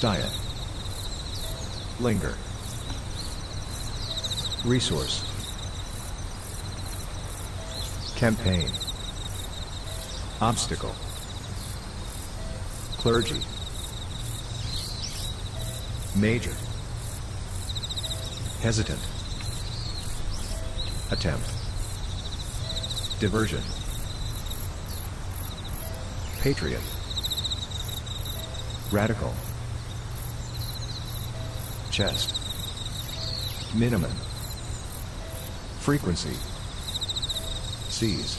Diet. Linger. Resource. Campaign. Obstacle. Clergy. Major. Hesitant. Attempt. Diversion. Patriot. Radical. Chest. Minimum. Frequency. Seize.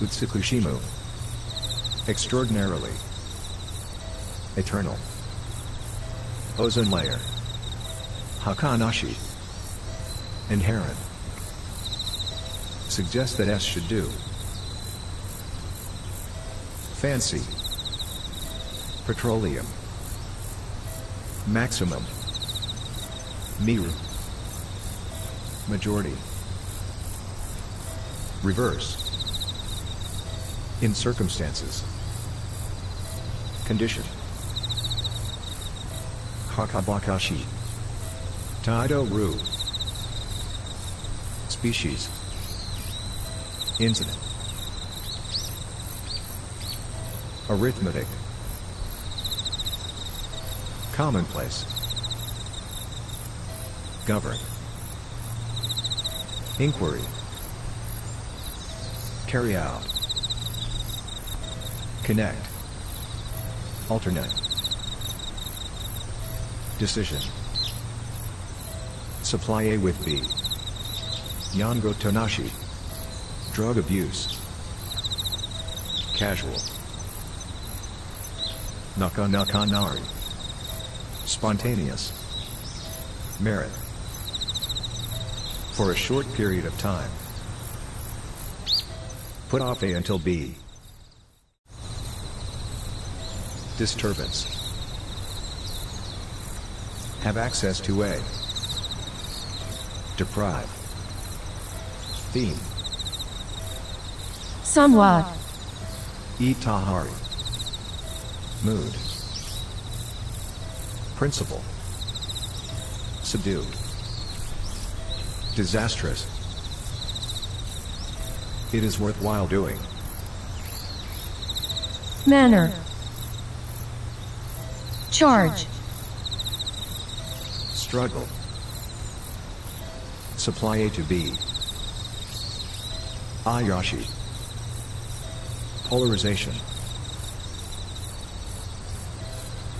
Utsukushimu. Extraordinarily. Eternal. Ozone layer. Hakanashi. Inherent. Suggest that S should do. Fancy. Petroleum. Maximum. Miru. Majority. Reverse. In circumstances. Condition. Hakabakashi. Taido Ru. Species. Incident. Arithmetic. Commonplace. Govern. Inquiry. Carry out. Connect. Alternate. Decision. Supply A with B. Yango Tonashi. Drug abuse. Casual. Naka-naka-nari. Spontaneous. Merit. For a short period of time. Put off A until B. Disturbance. Have access to A. Deprive. Theme. Somewhat. Itahari. Mood. Principle. Subdued. Disastrous. It is worthwhile doing. Manner. Charge. Struggle. Supply A to B. Ayashi. Polarization.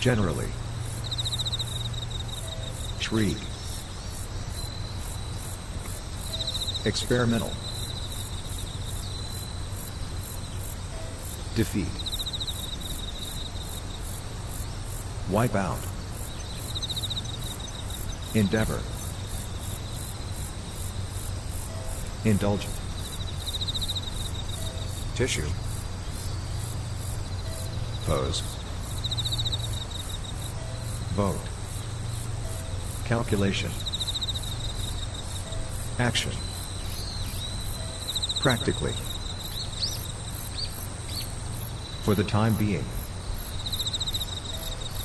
Generally. Shriek. Experimental. Defeat. Wipe out. Endeavor. Indulgent. Tissue. Pose. Vote. Calculation. Action. Practically. For the time being.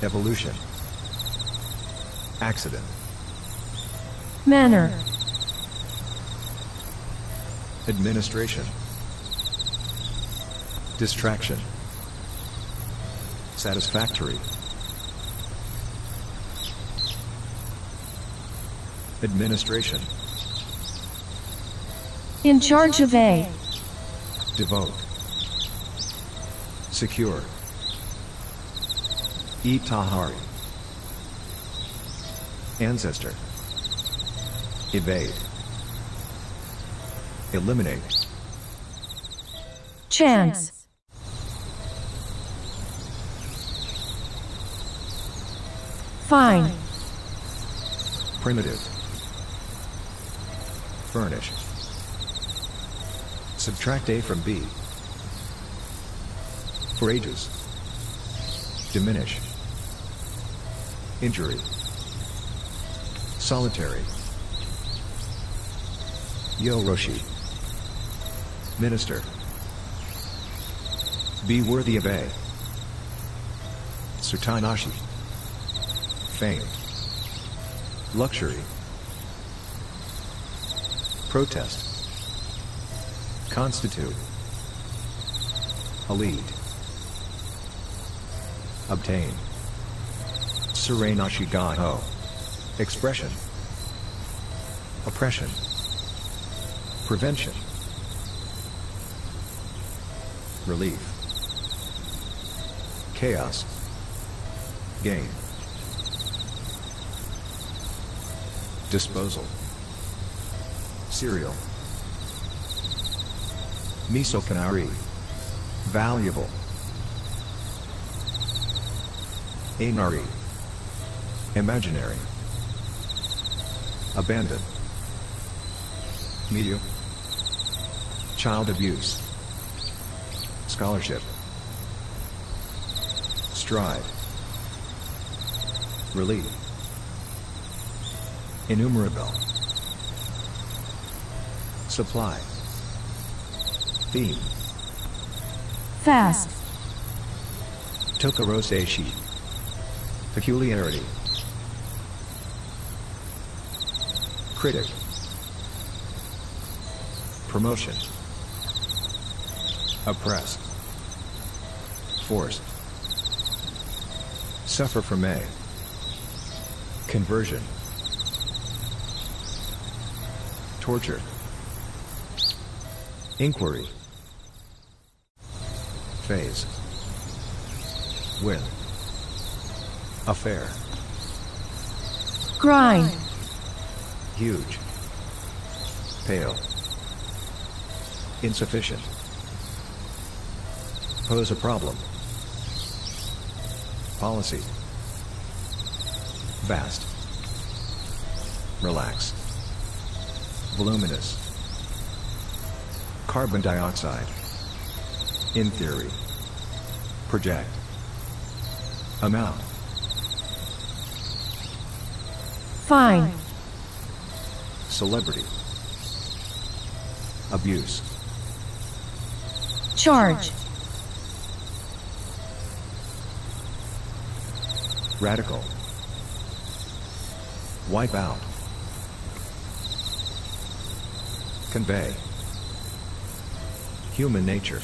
Evolution. Accident. Manner. Administration. Distraction. Satisfactory. Administration. In charge of A. Devote. Secure. Itahari. Ancestor. Evade. Eliminate. Chance. Fine. Primitive. Furnish. Subtract A from B. For ages. Diminish. Injury. Solitary. Yoroshi. Minister. Be worthy of A. Sutanashi. fame, luxury, protest, constitute, elite, obtain, Surenashigaho, expression, oppression, prevention, relief, chaos, gain, disposal, cereal, misokanari, valuable, Ainari, imaginary, abandon, medium, child abuse, scholarship, stride, relief, innumerable, supply, theme, fast, tokaroseishi, peculiarity, critic, promotion, oppressed, forced, suffer from a, conversion, torture, inquiry, phase, win, affair, grind, huge, pale, insufficient, pose a problem, policy, vast, relax, voluminous, carbon dioxide, in theory, project, amount, fine, celebrity, abuse, charge, radical, wipe out, convey, human nature,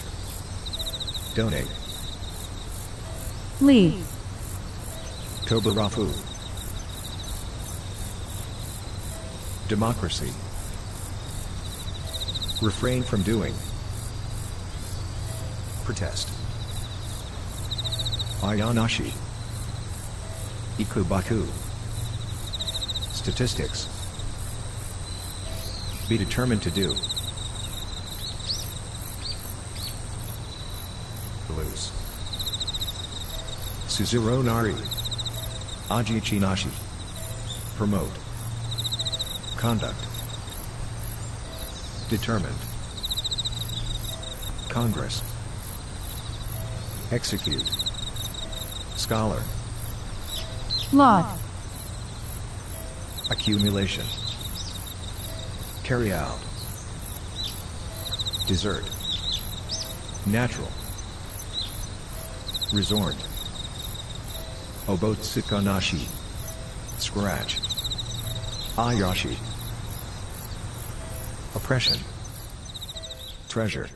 donate, lead, Tobarafu, democracy, refrain from doing, protest, Ayanashi, Ikubaku, statistics, be determined to do, lose, Suzuro Nari, Ajichinashi, promote, conduct, determined, Congress, execute, scholar, lot, accumulation, carry out, desert, natural, resort, obotsukanashi, scratch, ayashi, oppression, treasure,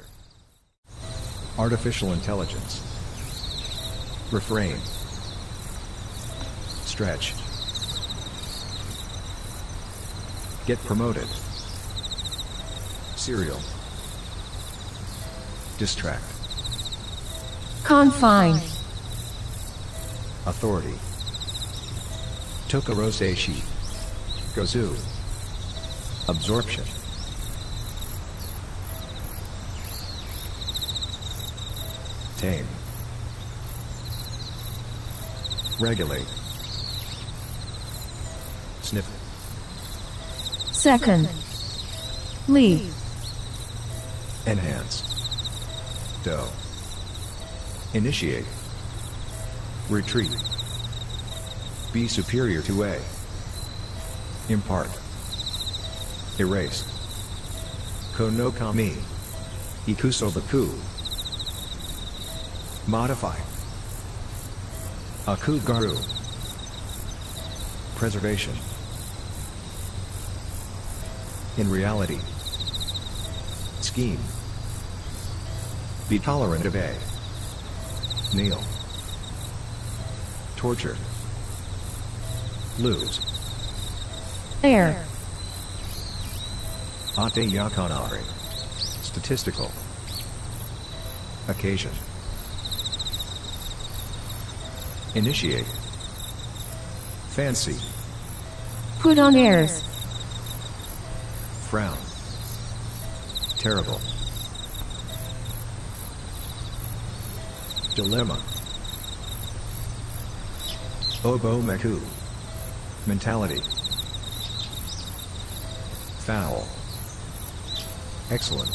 artificial intelligence, refrain, stretch, get promoted, serial, distract, confine, authority, tokaroseishi, gozu, absorption, tame, regulate, sniff, second, lead, enhance, dough, initiate, retreat, be superior to a, impart, erase, konokami, ikusobaku, modify, akugaru, Preservation. In reality. Scheme. Be tolerant of A. Kneel. Torture. Lose. Air. Ate yakanari. Statistical. Occasion. Initiate. Fancy. Put on airs. Frown. Terrible. Dilemma. Obo meku. Mentality. Foul. Excellent.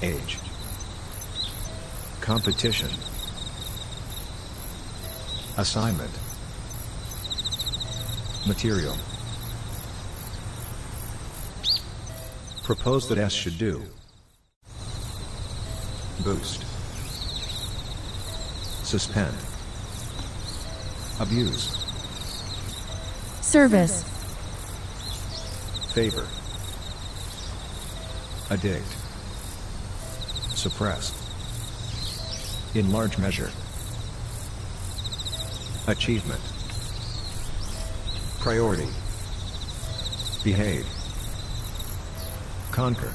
Age. Competition. Assignment. Material. Propose that S should do. Boost. Suspend. Abuse. Service. Favor. Addict. Suppress. In large measure. Achievement. Priority. Behave. Conquer.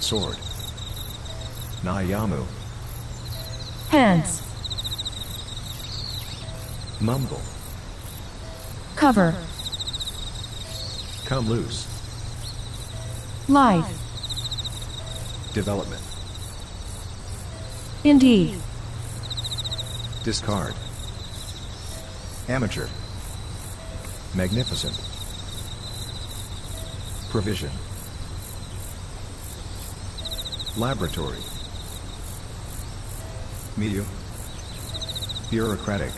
Sword. Nayamu. Hands. Mumble. Cover. Come loose. Life. Development. Indeed. Discard. Amateur. Magnificent. Provision. Laboratory. Medium. Bureaucratic.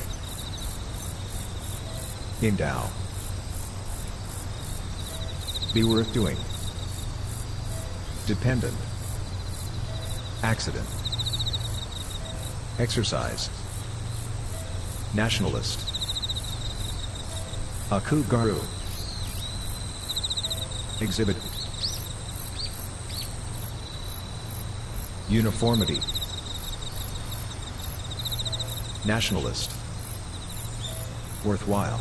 Endow. Be worth doing. Dependent. Accident. Exercise. Nationalist. Akugaru. Exhibit. Uniformity. Nationalist. Worthwhile.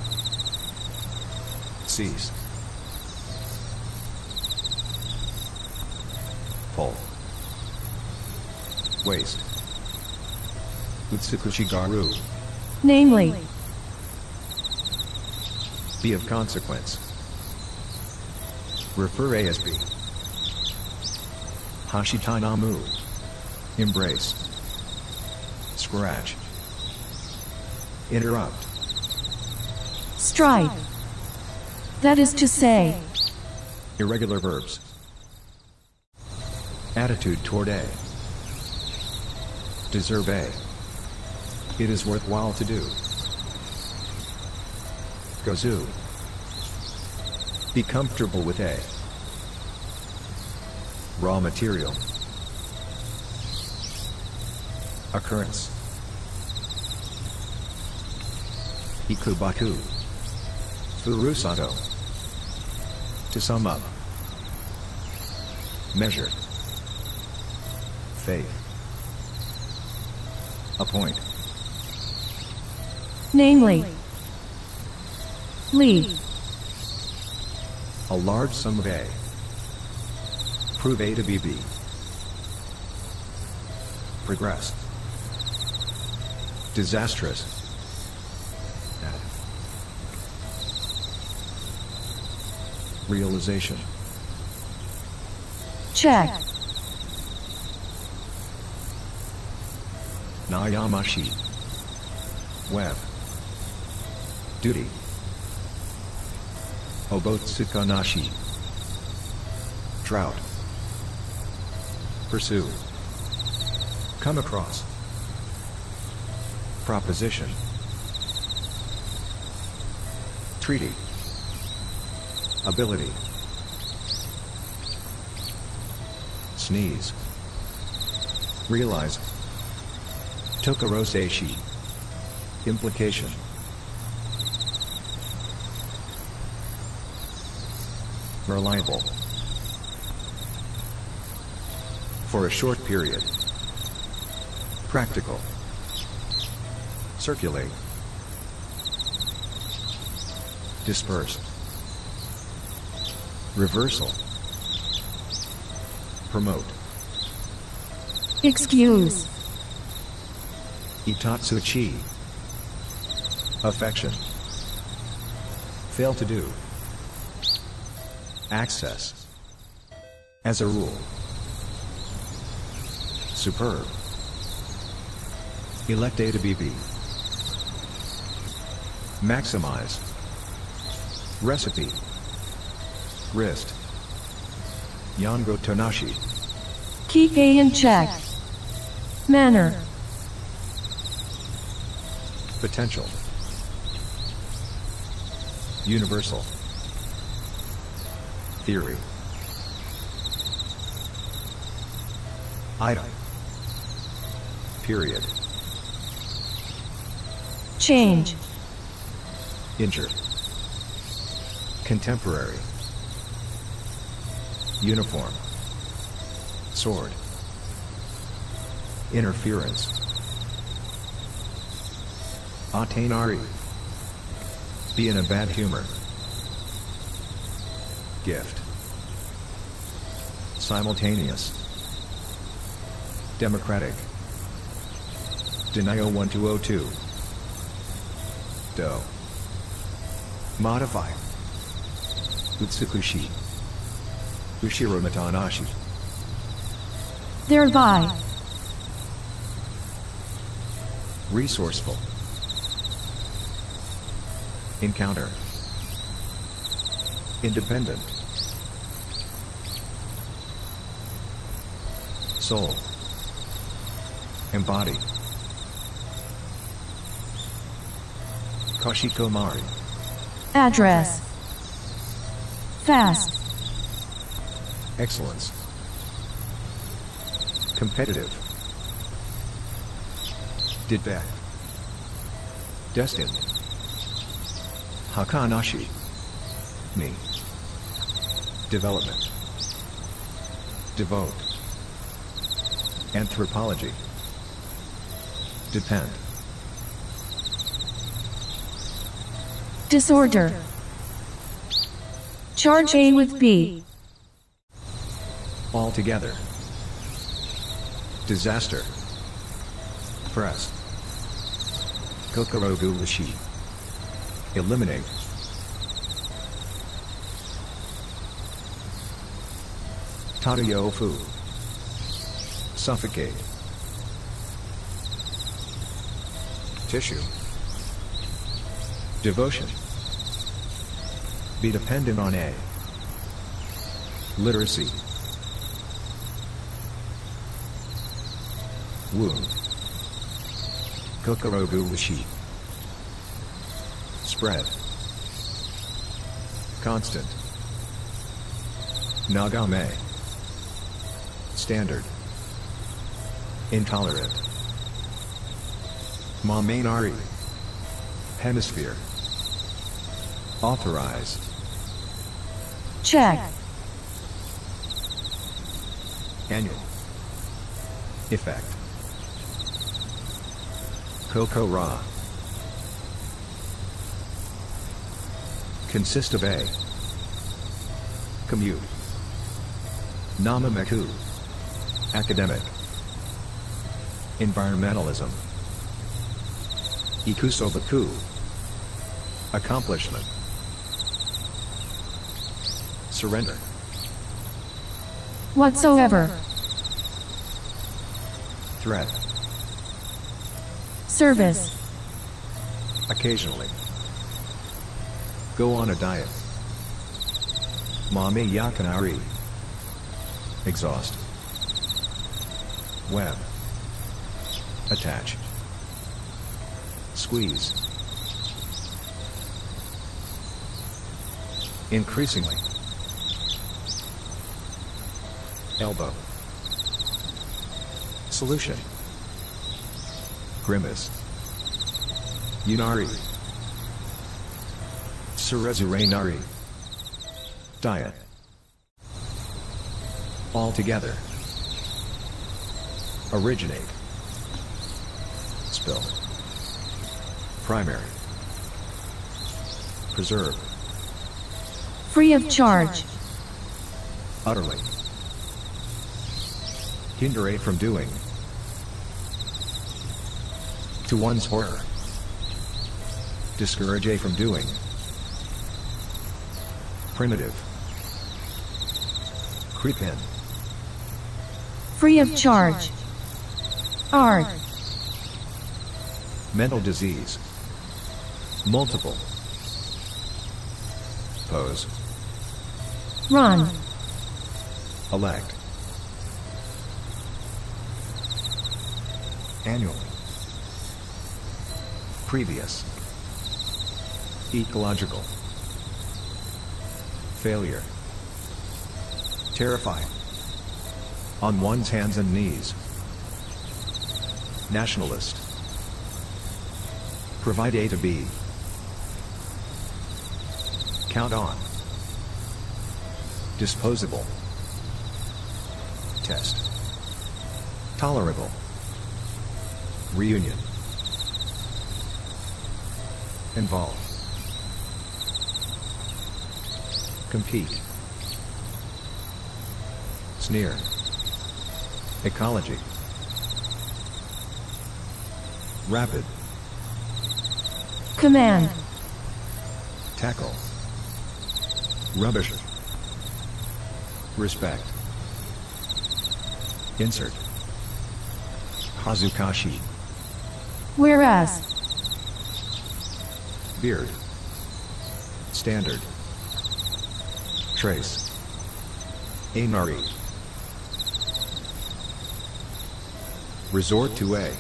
Cease. Pull. Waste. Utsukushigaru. Namely. Be of consequence. Refer ASB. Hashitanamu. Embrace. Scratch. Interrupt. Strike. That is to say. Irregular verbs. Attitude toward A. Deserve A. It is worthwhile to do. Gozu. Be comfortable with A. Raw material. Occurrence. Ikubaku. Furusato. To sum up. Measure. Faith. Appoint. Namely. Leave. A large sum of A. Prove A to be B. Progress. Disastrous. Realization. Check. Nayamashi. Web. Duty. Obotsukanashi. Drought. Pursue. Come across. Proposition. Treaty. Ability. Sneeze. Realize. Tokoroseishi. Implication. Reliable. For a short period. Practical. Circulate. Disperse. Reversal. Promote. Excuse. Itatsuchi. Affection. Fail to do. Access. As a rule. Superb. Elect A to BB. Maximize. Recipe. Wrist. Yango Tonashi. Keep A in check. Manner. Potential. Universal. Theory. Item. Period. Change. Injure. Contemporary. Uniform. Sword. Interference. Atenari. Be in a bad humor. Gift. Simultaneous. Democratic. Denio 1202. Do. Modify. Utsukushi. Ushiro Matanashi. Thereby. Resourceful. Encounter. Independent. Soul. Embody. Kashikomari. Address. Fast. Excellence. Competitive. Didback. Destined. Hakanashi. Me. Development. Devote. Anthropology. Depend. Disorder. Charge A with B. Altogether. Disaster. Press. Kokorogu Lishi. Eliminate. Tadayofu. Suffocate. Tissue. Devotion. Be dependent on A. Literacy. Wound. Kokorogu Lishi. Spread. Constant. Nagame. Standard. Intolerant. Mamainari. Hemisphere. Authorize. Check. Annual. Effect. Kokora. Consist of A. Commute. Namameku. Academic. Environmentalism. Ikusobaku. Accomplishment. Surrender. Whatsoever. Threat. Service. Occasionally. Go on a diet. Mame yakanari. Exhaust. Web. Attach. Squeeze. Increasingly. Elbow. Solution. Grimace. Yunari. Surezurenari. Diet. Altogether. Originate. Spill. Primary. Preserve. Free of charge. Utterly. Hinder a from doing. To one's horror. Discourage a from doing. Primitive. Creep in. Free of charge. Art. Mental disease. Multiple. Pose. Run. Elect. Annually. Previous. Ecological. Failure. Terrify. On one's hands and knees. Nationalist. Provide A to B. Count on. Disposable. Test. Tolerable. Reunion. Involve. Compete. Sneer. Ecology. Rapid. Command. Tackle. Rubbish. Respect. Insert. Hazukashi. Whereas. Beard. Standard. Trace. Ainari. Resort to A.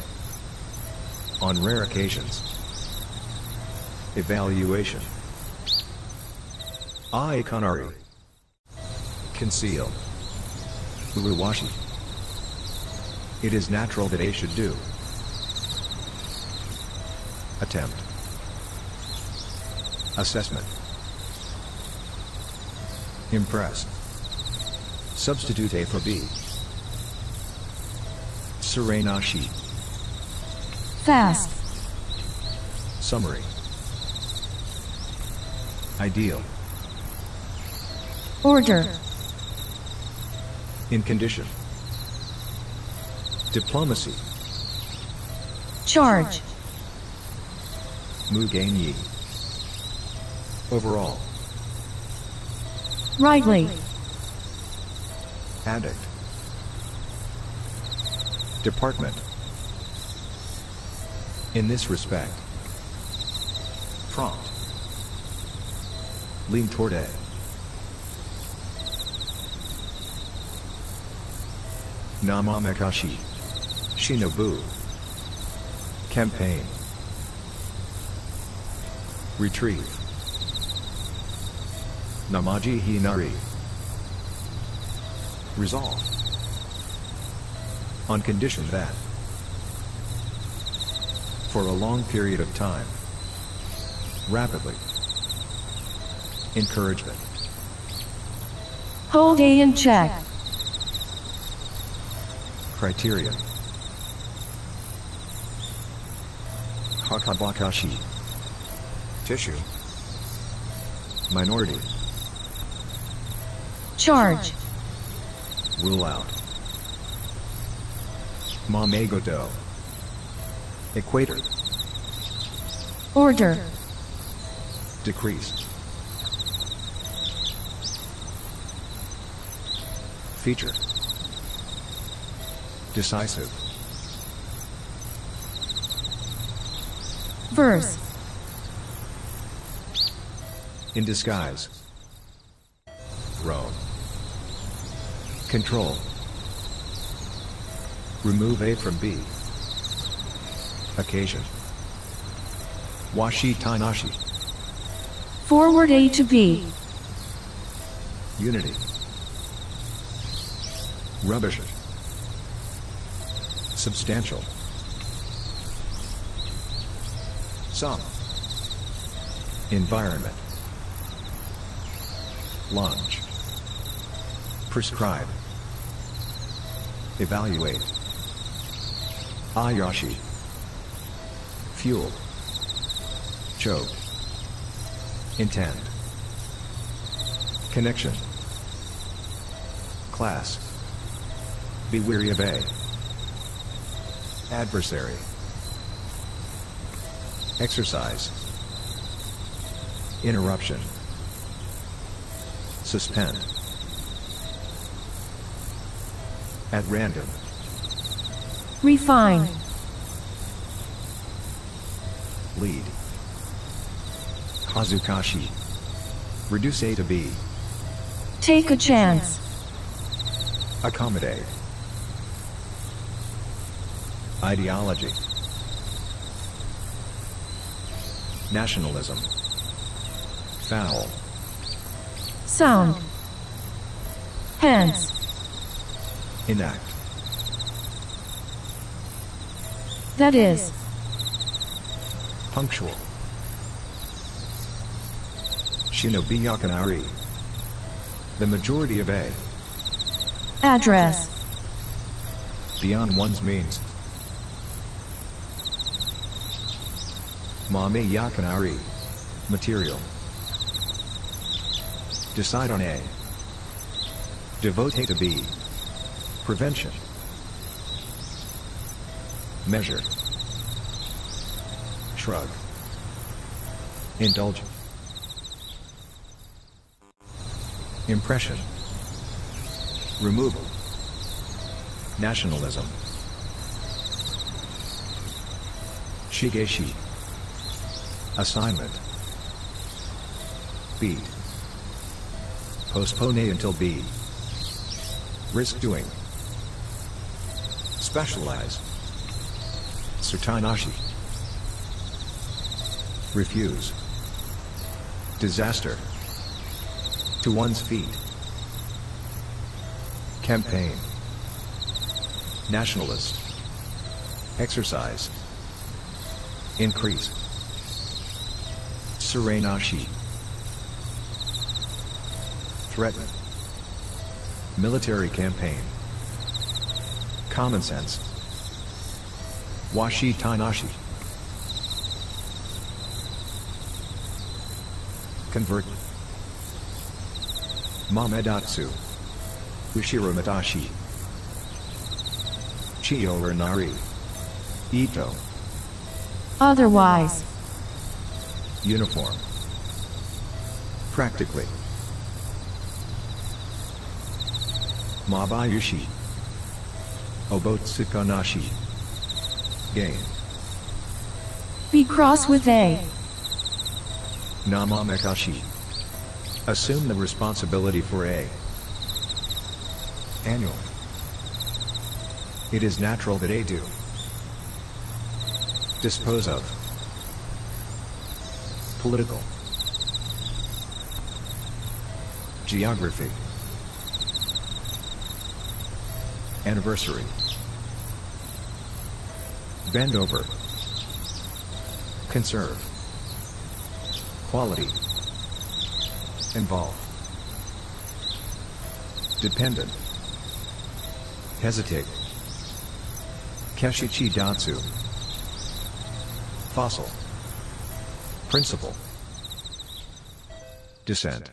On rare occasions. Evaluation. Aikanari. Conceal. Uruwashi. It is natural that A should do. Attempt. Assessment. Impress. Substitute A for B. Serenashi. Fast. Summary. Ideal. Order. In condition. Diplomacy. Charge. Muganyi. Overall. Rightly. Addict. Department. In this respect. Prompt. Lean toward A. Namamekashi. Shinobu. Campaign. Retrieve. Namaji Hinari. Resolve. On condition that. For a long period of time. Rapidly. Encouragement. Hold A in check. Criterion. Hakabakashi. Tissue. Minority. Charge. Rule out. Mamegodo. Equator. Order. Decrease. Feature. Decisive. Verse. In disguise. Rome. Control. Remove A from B. Occasion. Washi Tanashi. Forward A to B. Unity. Rubbish. Substantial. Some. Environment. Lunge. Prescribe. Evaluate. Ayashi. Fuel. Choke. Intend. Connection. Class. Be weary of A. Adversary. Exercise. Interruption. Suspend. At random. Refine. Lead. Hazukashi. Reduce A to B. Take a chance. Accommodate. Ideology. Nationalism. Foul. Sound. Hence. Enact. That is. Punctual. Shinobi yakanari. The majority of A. Address. Beyond one's means. Mame yakanari. Material. Decide on A. Devote to B. Prevention. Measure. Shrug. Indulge. Impression. Removal. Nationalism. Shigeshi. Assignment. Beat. Postpone A until B. Risk doing. Specialize. Surtanashi. Refuse. Disaster. To one's feet. Campaign. Nationalist. Exercise. Increase. Surenashi. Threaten. Military campaign. Common sense. Washi Tanashi. Convert. Mamedatsu. Ushiro Matashi. Chiyo Nari. Ito. Otherwise. Uniform. Practically. Mabayushi. Obotsukanashi. Gain. Be cross with A. Namamekashi. Assume the responsibility for A. Annual. It is natural that A do. Dispose of. Political. Geography. Anniversary. Bend over. Conserve. Quality. Involve. Dependent. Hesitate. Keshichi Datsu. Fossil. Principle. Descent.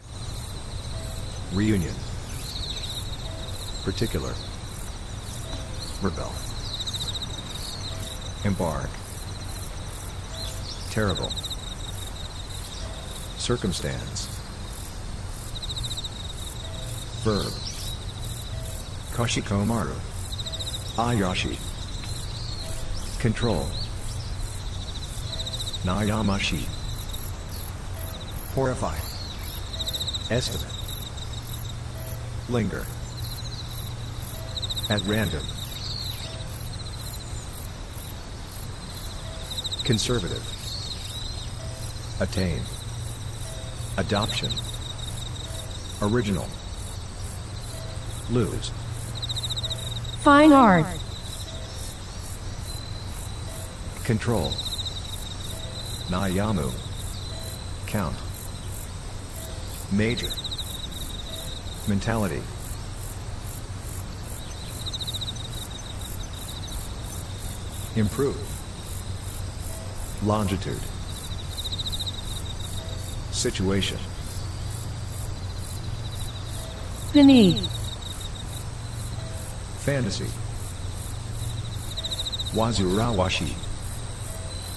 Reunion. Particular. Rebel. Embark. Terrible. Circumstance. Verb. Kashikomaru. Ayashi. Control. Nayamashi. Horrify. Estimate. Linger. At random. Conservative. Attain. Adoption. Original. Lose. Fine art. Control. Nayamu. Count. Major. Improve. Longitude. Situation. Beneath. Fantasy. Wazurawashi.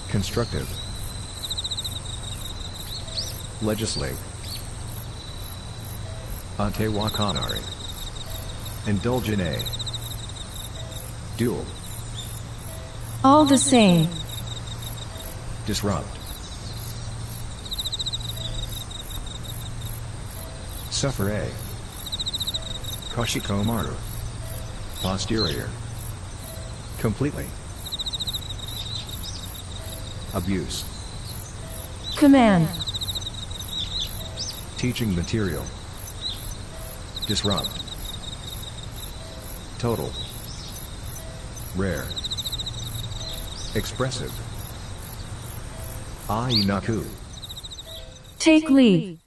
Constructive. Legislate. Antewakanari. Indulge in a. Dual. All the same. Disrupt. Suffer a. Koshikomaru. Posterior. Completely. Abuse. Command. Teaching material. Disrupt. Total. Rare. Expressive. Ainaku. Take lead.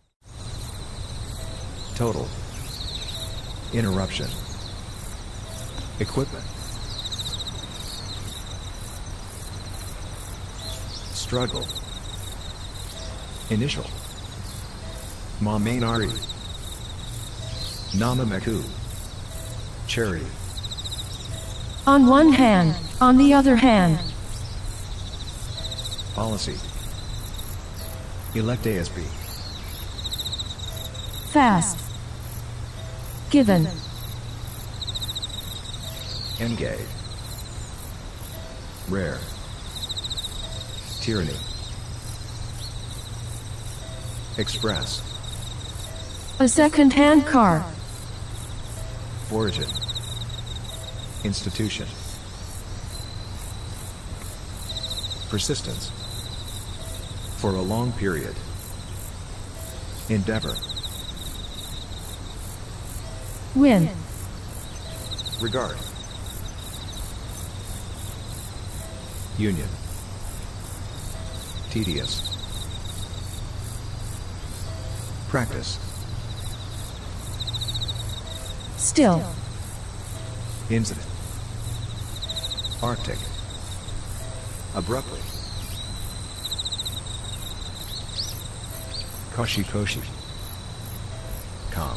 Total. Interruption. Equipment. Struggle. Initial. Mamainari. Namameku. Charity. On one hand, on the other hand. Policy. Elect ASB. Fast. Given. Engage. Rare. Tyranny. Express. A second-hand car. Origin. Institution. Persistence. For a long period. Endeavor. Win. Regard. Union. Tedious. Practice. Still. Incident. Arctic. Abruptly. Koshi. Calm.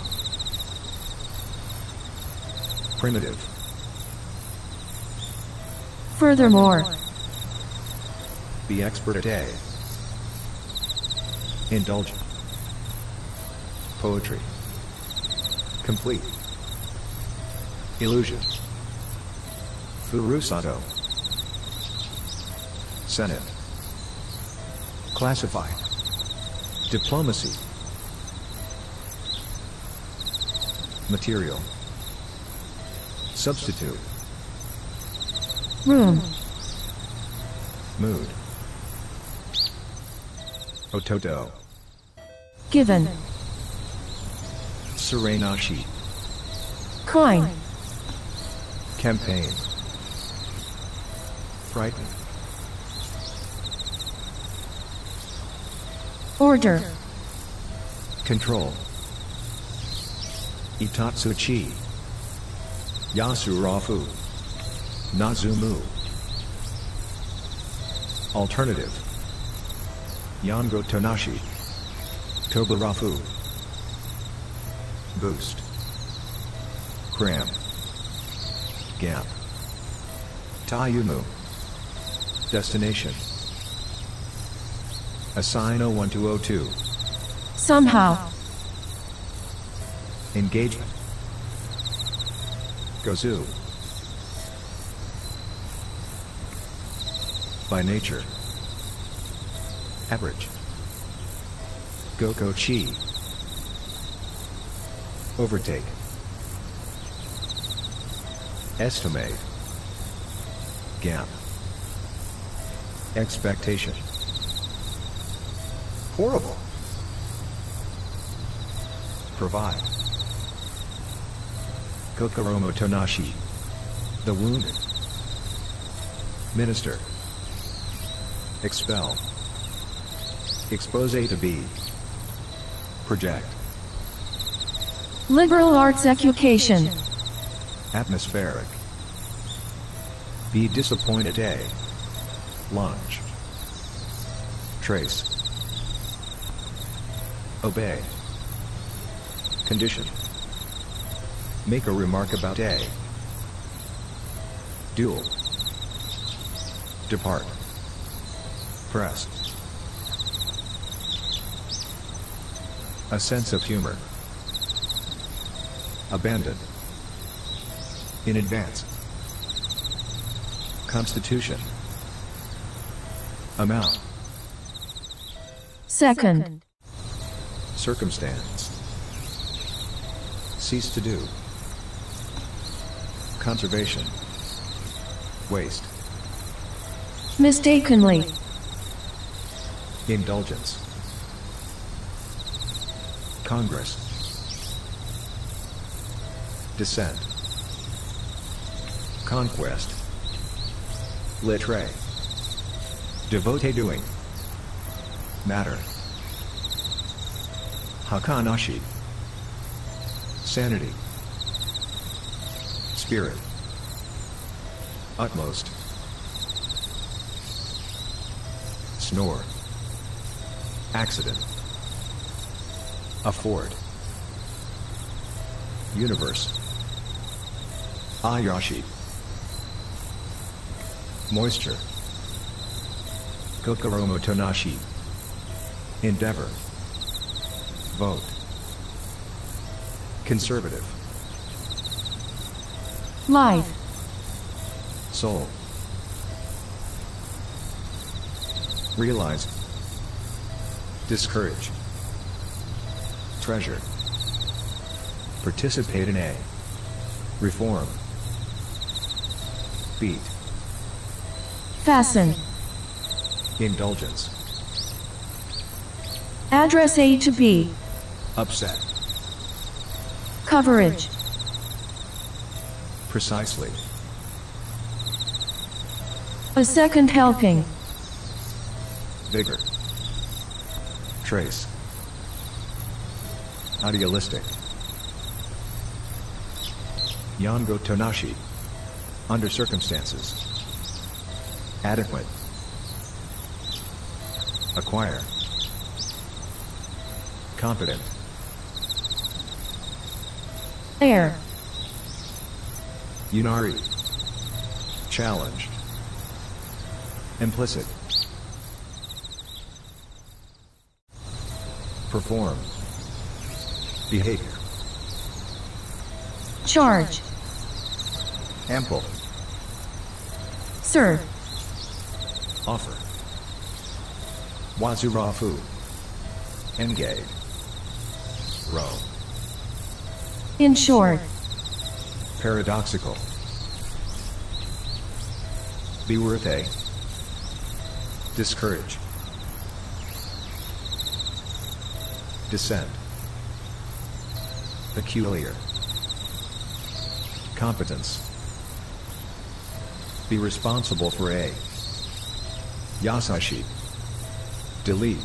Primitive. Furthermore. Be expert at a. Indulge. Poetry. Complete. Illusion. Furusato. Senate. Classify. Diplomacy. Material. Substitute. Room. Mood. Ototo. Given. Serenashi. Coin. Campaign. Frighten. Order. Control. Itatsuchi. Yasurafu. Nazumu. Alternative. Yango Tonashi. Tobarafu. Boost. Cram. Gap. Tayumu. Destination. Assign 01202. Somehow. Engagement. Gozu. By nature. Average. Goko-chi. Overtake. Estimate. Gap. Expectation. Horrible. Provide. Kokoromo Tonashi. The wounded. Minister. Expel. Expose to be. Project. Liberal arts education. Atmospheric. Be disappointed a. Launch. Trace. Obey. Condition. Make a remark about A. Duel. Depart. Press. A sense of humor. Abandon. In advance. Constitution. Amount. Second. Circumstance. Cease to do. Conservation. Waste. Mistakenly. Indulgence. Congress. Descent. Conquest. Litre. Devotee doing. Matter. Hakanashi. Sanity. Spirit. Utmost. Snore. Accident. Afford. Universe. Ayashi. Moisture. Kokoromo tonashi. Endeavor. Vote. Conservative. Life. Soul. Realize. Discourage. Treasure. Participate in A. Reform. Beat. Fasten. Indulgence. Address A to B. Upset. Coverage. Precisely. A second helping. Vigor. Trace. Idealistic. Yango tonashi. Under circumstances. Adequate. Acquire. Competent. Air. Unari. Challenge. Implicit. Perform. Behavior. Charge. Ample. Serve. Offer. Wazurafu. Engage. Row. In short. Paradoxical. Be worth A. Discourage. Descent. Peculiar. Competence. Be responsible for A. Yasashi. Delete.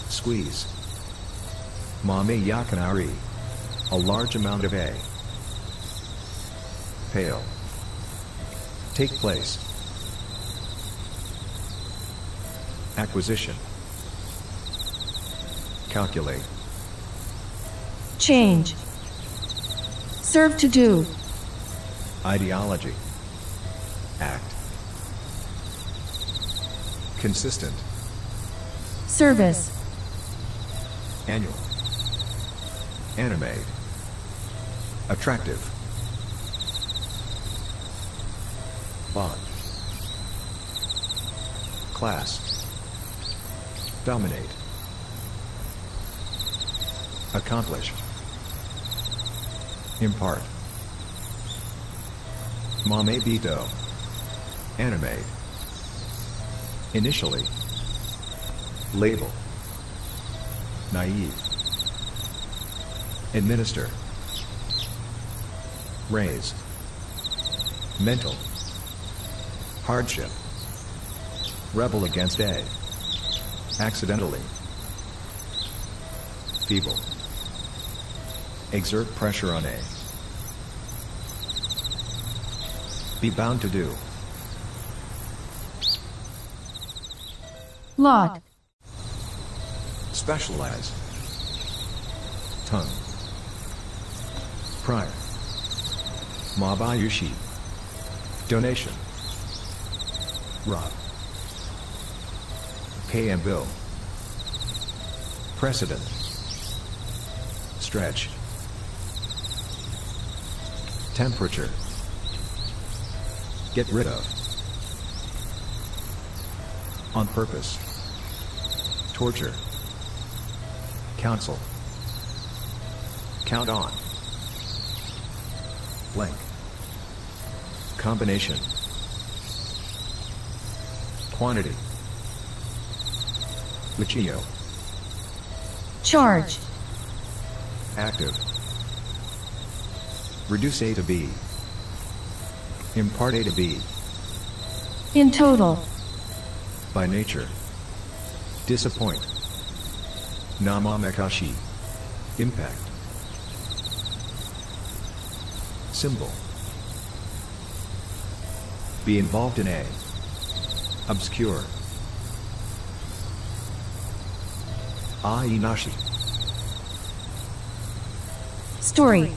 Squeeze. Mame yakanari. A large amount of A. Pale. Take place. Acquisition. Calculate. Change. Serve to do. Ideology. Act. Consistent. Service. Annual. Animate. Attractive. Bond. Class. Dominate. Accomplish. Impart. Mame bito. Animate. Initially. Label. Naive. Administer. Raise. Mental. Hardship. Rebel against A. Accidentally. Feeble. Exert pressure on A. Be bound to do. lot, Specialize. Tongue. Prior. Mabayushi. Donation. Rob. Pay and bill. Precedent. Stretch. Temperature. Get rid of. On purpose. Torture. Counsel. Count on. Blank. Combination. Quantity. Lichio. charge, Active. Reduce A to B. Impart A to B. in total, By nature. Disappoint. Namamekashi. Impact. Symbol. Be involved in A. Obscure. Ainashi. story,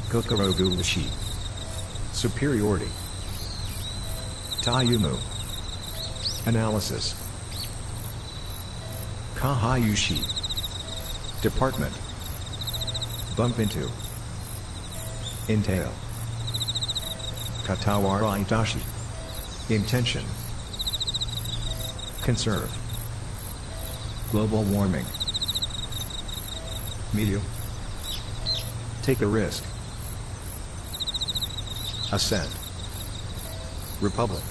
Kokorogushi. Superiority. Tayumu. Analysis. Kahayushi. Department. Bump into. Entail. Katawara itashi. Intention. Conserve. Global warming. Medium. Take a risk. Ascent. Republic.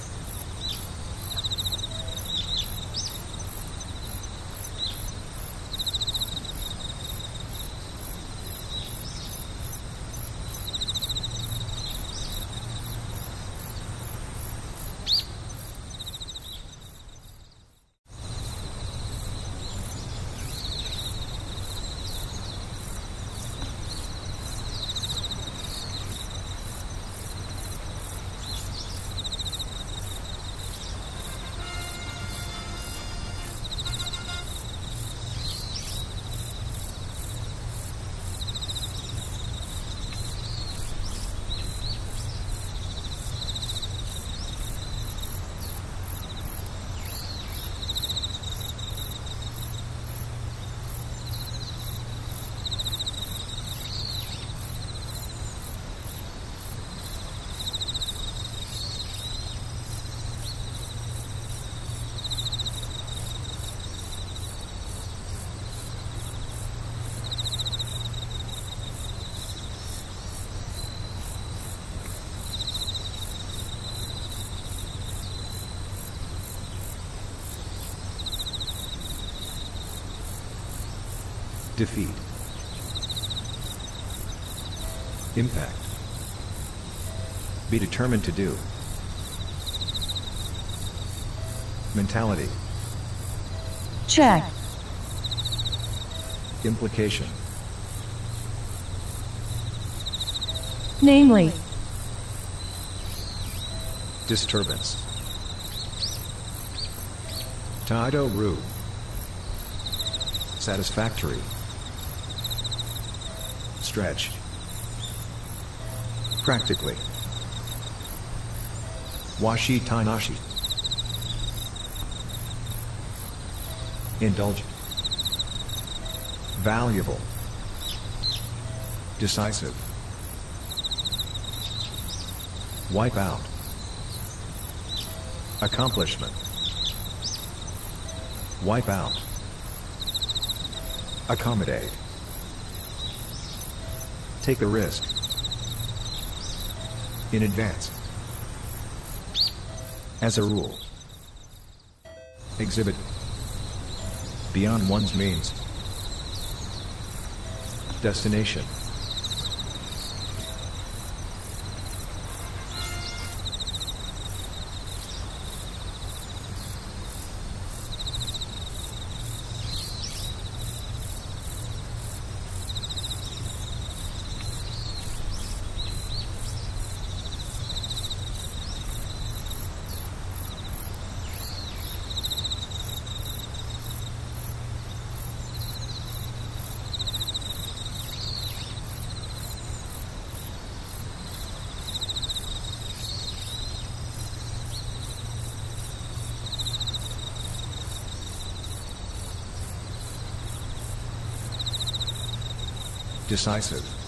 Defeat. Impact. Be determined to do. Mentality. check, Implication. namely, Disturbance. Taido Ru. Satisfactory. Stretch. Practically. Washi Tainashi. Indulgent. Valuable. Decisive. Wipe out. Accomplishment. Wipe out. Accommodate. Take a risk. In advance. As a rule. Exhibit. Beyond one's means. Destination. decisive.